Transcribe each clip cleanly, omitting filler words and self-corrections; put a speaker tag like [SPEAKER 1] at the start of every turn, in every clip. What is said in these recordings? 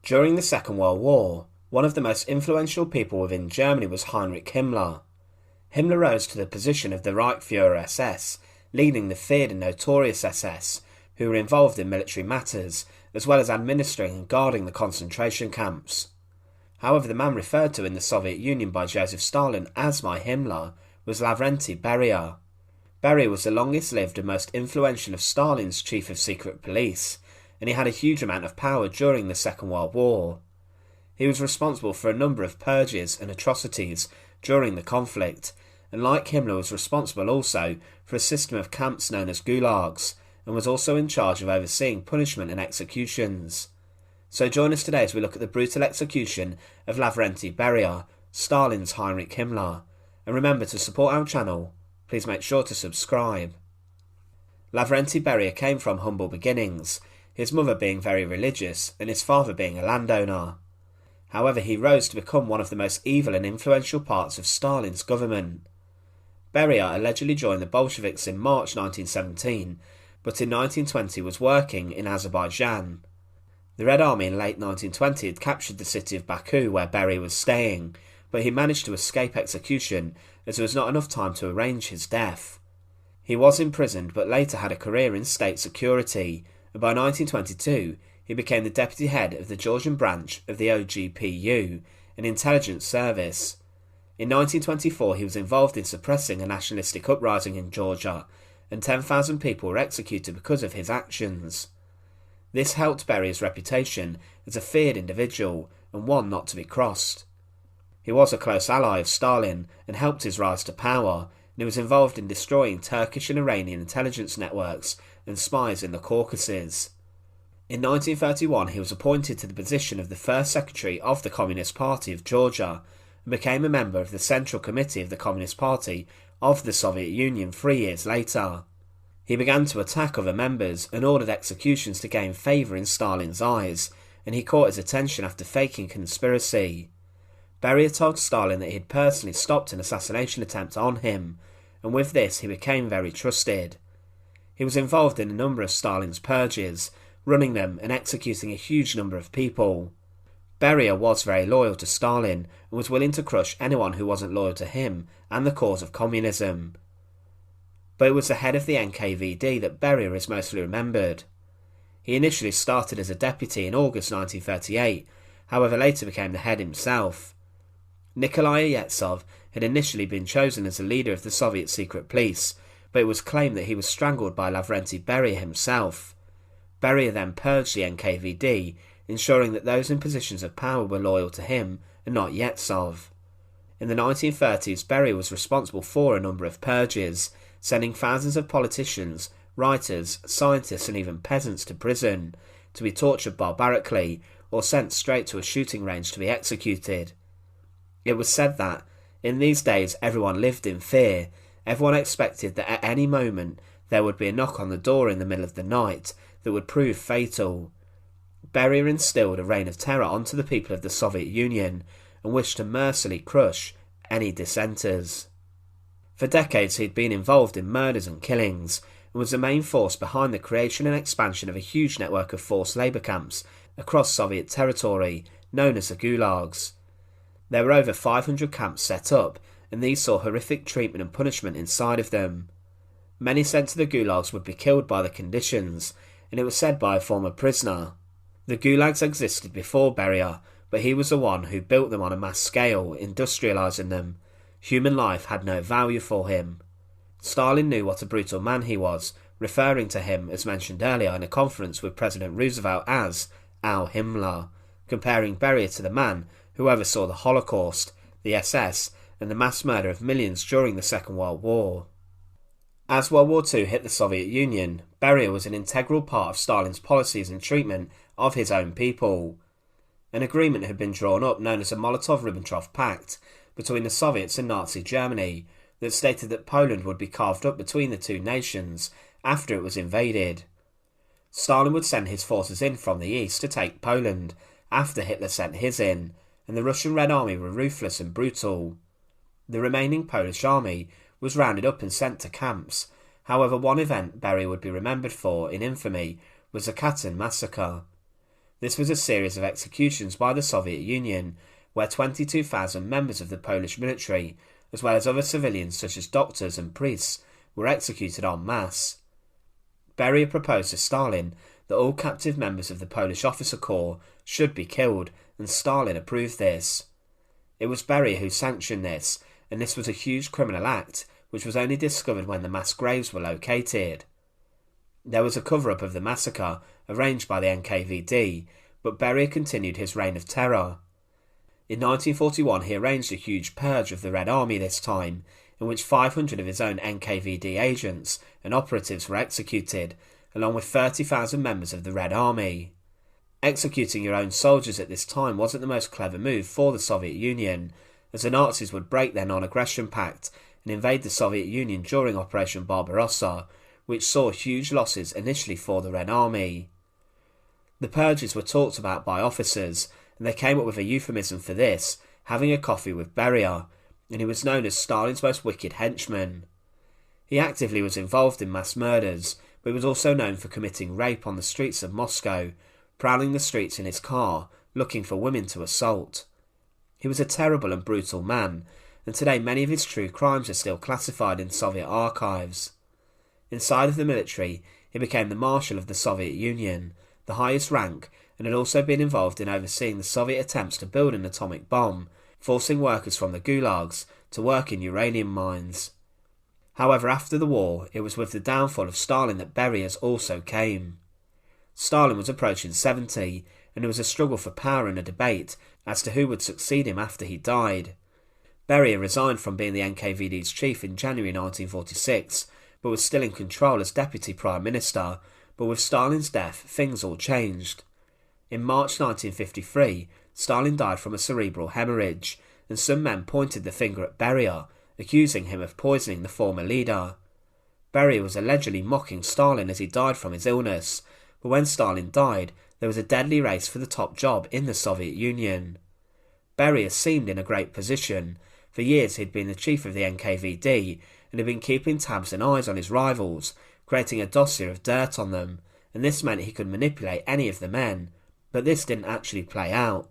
[SPEAKER 1] During the Second World War, one of the most influential people within Germany was Heinrich Himmler. Himmler rose to the position of the Reichsführer SS, leading the feared and notorious SS, who were involved in military matters, as well as administering and guarding the concentration camps. However, the man referred to in the Soviet Union by Joseph Stalin as my Himmler was Lavrentiy Beria. Beria was the longest-lived and most influential of Stalin's chief of secret police, and he had a huge amount of power during the Second World War. He was responsible for a number of purges and atrocities during the conflict, and like Himmler was responsible also for a system of camps known as gulags, and was also in charge of overseeing punishment and executions. So join us today as we look at the brutal execution of Lavrentiy Beria, Stalin's Heinrich Himmler, and remember to support our channel. Please make sure to subscribe. Lavrentiy Beria came from humble beginnings, his mother being very religious and his father being a landowner. However, he rose to become one of the most evil and influential parts of Stalin's government. Beria allegedly joined the Bolsheviks in March 1917, but in 1920 was working in Azerbaijan. The Red Army in late 1920 had captured the city of Baku where Beria was staying, but he managed to escape execution as there was not enough time to arrange his death. He was imprisoned but later had a career in state security, and by 1922 he became the deputy head of the Georgian branch of the OGPU, an intelligence service. In 1924 he was involved in suppressing a nationalistic uprising in Georgia, and 10,000 people were executed because of his actions. This helped Beria's reputation as a feared individual and one not to be crossed. He was a close ally of Stalin and helped his rise to power, and he was involved in destroying Turkish and Iranian intelligence networks and spies in the Caucasus. In 1931 he was appointed to the position of the first secretary of the Communist Party of Georgia and became a member of the Central Committee of the Communist Party of the Soviet Union 3 years later. He began to attack other members and ordered executions to gain favour in Stalin's eyes, and he caught his attention after faking conspiracy. Beria told Stalin that he had personally stopped an assassination attempt on him, and with this he became very trusted. He was involved in a number of Stalin's purges, running them and executing a huge number of people. Beria was very loyal to Stalin and was willing to crush anyone who wasn't loyal to him and the cause of communism. But it was the head of the NKVD that Beria is mostly remembered. He initially started as a deputy in August 1938, however later became the head himself. Nikolai Yevtsov had initially been chosen as the leader of the Soviet secret police, but it was claimed that he was strangled by Lavrentiy Beria himself. Beria then purged the NKVD, ensuring that those in positions of power were loyal to him and not Yevtsov. In the 1930s, Beria was responsible for a number of purges, sending thousands of politicians, writers, scientists and even peasants to prison, to be tortured barbarically or sent straight to a shooting range to be executed. It was said that, in these days, everyone lived in fear. Everyone expected that at any moment there would be a knock on the door in the middle of the night that would prove fatal. Beria instilled a reign of terror onto the people of the Soviet Union and wished to mercilessly crush any dissenters. For decades he had been involved in murders and killings, and was the main force behind the creation and expansion of a huge network of forced labour camps across Soviet territory, known as the gulags. There were over 500 camps set up, and these saw horrific treatment and punishment inside of them. Many sent to the gulags would be killed by the conditions, and it was said by a former prisoner. The gulags existed before Beria, but he was the one who built them on a mass scale, industrialising them. Human life had no value for him. Stalin knew what a brutal man he was, referring to him, as mentioned earlier in a conference with President Roosevelt, as our Himmler, comparing Beria to the man who oversaw the Holocaust, the SS, and the mass murder of millions during the Second World War. As World War II hit the Soviet Union, Beria was an integral part of Stalin's policies and treatment of his own people. An agreement had been drawn up known as the Molotov-Ribbentrop Pact between the Soviets and Nazi Germany that stated that Poland would be carved up between the two nations after it was invaded. Stalin would send his forces in from the east to take Poland after Hitler sent his in, and the Russian Red Army were ruthless and brutal. The remaining Polish army was rounded up and sent to camps. However, one event Beria would be remembered for in infamy was the Katyn massacre. This was a series of executions by the Soviet Union, where 22,000 members of the Polish military, as well as other civilians such as doctors and priests, were executed en masse. Beria proposed to Stalin that all captive members of the Polish officer corps should be killed, and Stalin approved this. It was Beria who sanctioned this, and this was a huge criminal act which was only discovered when the mass graves were located. There was a cover-up of the massacre arranged by the NKVD, but Beria continued his reign of terror. In 1941 he arranged a huge purge of the Red Army this time, in which 500 of his own NKVD agents and operatives were executed, along with 30,000 members of the Red Army. Executing your own soldiers at this time wasn't the most clever move for the Soviet Union, as the Nazis would break their non-aggression pact and invade the Soviet Union during Operation Barbarossa, which saw huge losses initially for the Red Army. The purges were talked about by officers, and they came up with a euphemism for this, having a coffee with Beria, and he was known as Stalin's most wicked henchman. He actively was involved in mass murders, but he was also known for committing rape on the streets of Moscow, prowling the streets in his car, looking for women to assault. He was a terrible and brutal man, and today many of his true crimes are still classified in Soviet archives. Inside of the military, he became the Marshal of the Soviet Union, the highest rank, and had also been involved in overseeing the Soviet attempts to build an atomic bomb, forcing workers from the gulags to work in uranium mines. However, after the war, it was with the downfall of Stalin that Beria's also came. Stalin was approaching 70, and there was a struggle for power and a debate as to who would succeed him after he died. Beria resigned from being the NKVD's chief in January 1946, but was still in control as deputy prime minister, but with Stalin's death, things all changed. In March 1953, Stalin died from a cerebral hemorrhage, and some men pointed the finger at Beria, accusing him of poisoning the former leader. Beria was allegedly mocking Stalin as he died from his illness, but when Stalin died, there was a deadly race for the top job in the Soviet Union. Beria seemed in a great position. For years he had been the chief of the NKVD, and had been keeping tabs and eyes on his rivals, creating a dossier of dirt on them, and this meant he could manipulate any of the men, but this didn't actually play out.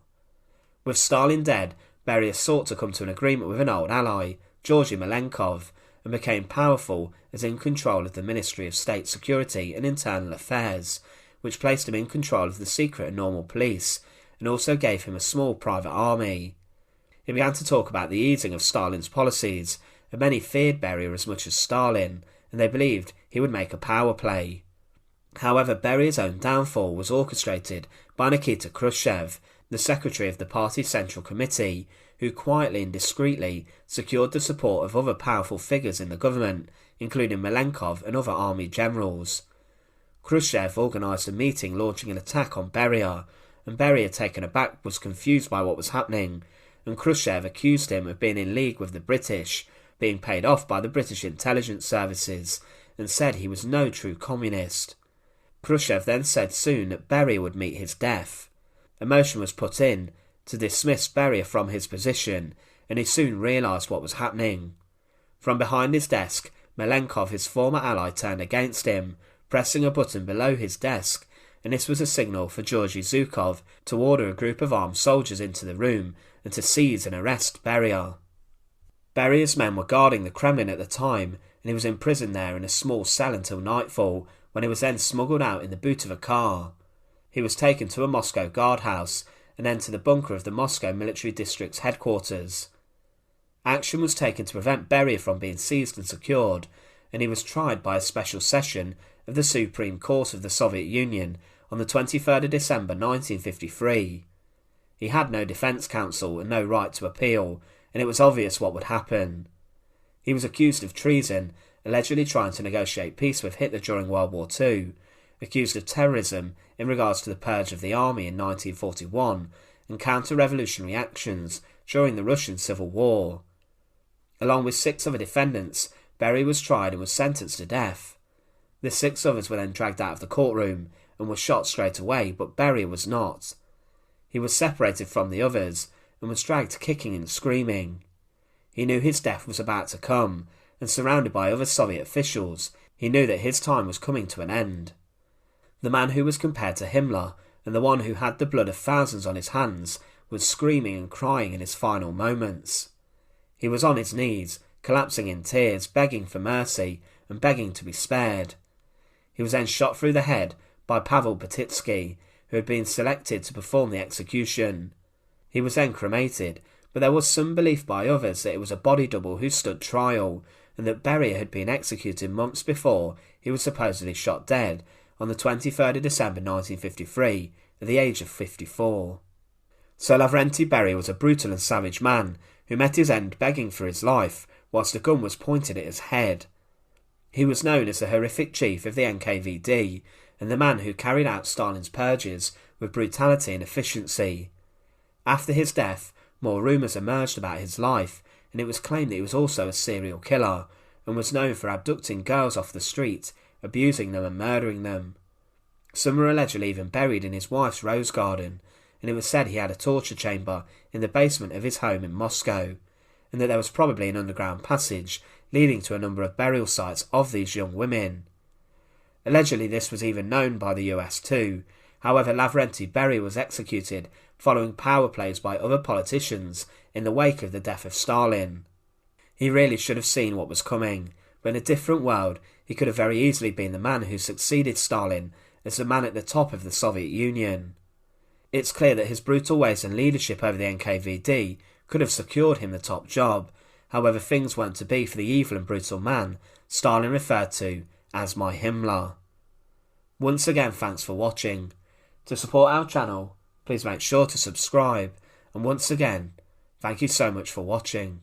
[SPEAKER 1] With Stalin dead, Beria sought to come to an agreement with an old ally, Georgy Malenkov, and became powerful as in control of the Ministry of State Security and Internal Affairs, which placed him in control of the secret and normal police, and also gave him a small private army. He began to talk about the easing of Stalin's policies, and many feared Beria as much as Stalin, and they believed he would make a power play. However, Beria's own downfall was orchestrated by Nikita Khrushchev, the secretary of the party's Central Committee, who quietly and discreetly secured the support of other powerful figures in the government, including Malenkov and other army generals. Khrushchev organised a meeting launching an attack on Beria, and Beria, taken aback, was confused by what was happening, and Khrushchev accused him of being in league with the British, being paid off by the British intelligence services, and said he was no true communist. Khrushchev then said soon that Beria would meet his death. A motion was put in to dismiss Beria from his position, and he soon realised what was happening. From behind his desk, Malenkov, his former ally, turned against him, pressing a button below his desk, and this was a signal for Georgy Zhukov to order a group of armed soldiers into the room and to seize and arrest Beria. Beria's men were guarding the Kremlin at the time, and he was imprisoned there in a small cell until nightfall, when he was then smuggled out in the boot of a car. He was taken to a Moscow guardhouse, and then to the bunker of the Moscow Military District's headquarters. Action was taken to prevent Beria from being seized and secured, and he was tried by a special session of the Supreme Court of the Soviet Union on the 23rd of December 1953. He had no defence counsel and no right to appeal, and it was obvious what would happen. He was accused of treason, allegedly trying to negotiate peace with Hitler during World War II, accused of terrorism in regards to the purge of the army in 1941, and counter-revolutionary actions during the Russian Civil War. Along with 6 other defendants, Beria was tried and was sentenced to death. The 6 others were then dragged out of the courtroom and were shot straight away, but Beria was not. He was separated from the others and was dragged kicking and screaming. He knew his death was about to come, and surrounded by other Soviet officials, he knew that his time was coming to an end. The man who was compared to Himmler, and the one who had the blood of thousands on his hands was screaming and crying in his final moments. He was on his knees, collapsing in tears, begging for mercy and begging to be spared. He was then shot through the head by Pavel Batitsky, who had been selected to perform the execution. He was then cremated, but there was some belief by others that it was a body double who stood trial, and that Beria had been executed months before he was supposedly shot dead on the 23rd of December 1953 at the age of 54. So Lavrentiy Beria was a brutal and savage man who met his end begging for his life whilst a gun was pointed at his head. He was known as the horrific chief of the NKVD and the man who carried out Stalin's purges with brutality and efficiency. After his death, more rumours emerged about his life, and it was claimed that he was also a serial killer and was known for abducting girls off the street, abusing them and murdering them. Some were allegedly even buried in his wife's rose garden, and it was said he had a torture chamber in the basement of his home in Moscow, and that there was probably an underground passage leading to a number of burial sites of these young women. Allegedly this was even known by the US too. However, Lavrentiy Beria was executed following power plays by other politicians in the wake of the death of Stalin. He really should have seen what was coming, but in a different world he could have very easily been the man who succeeded Stalin as the man at the top of the Soviet Union. It's clear that his brutal ways and leadership over the NKVD could have secured him the top job. However, things weren't to be for the evil and brutal man Stalin referred to as my Himmler. Once again, thanks for watching. To support our channel, please make sure to subscribe, and once again, thank you so much for watching.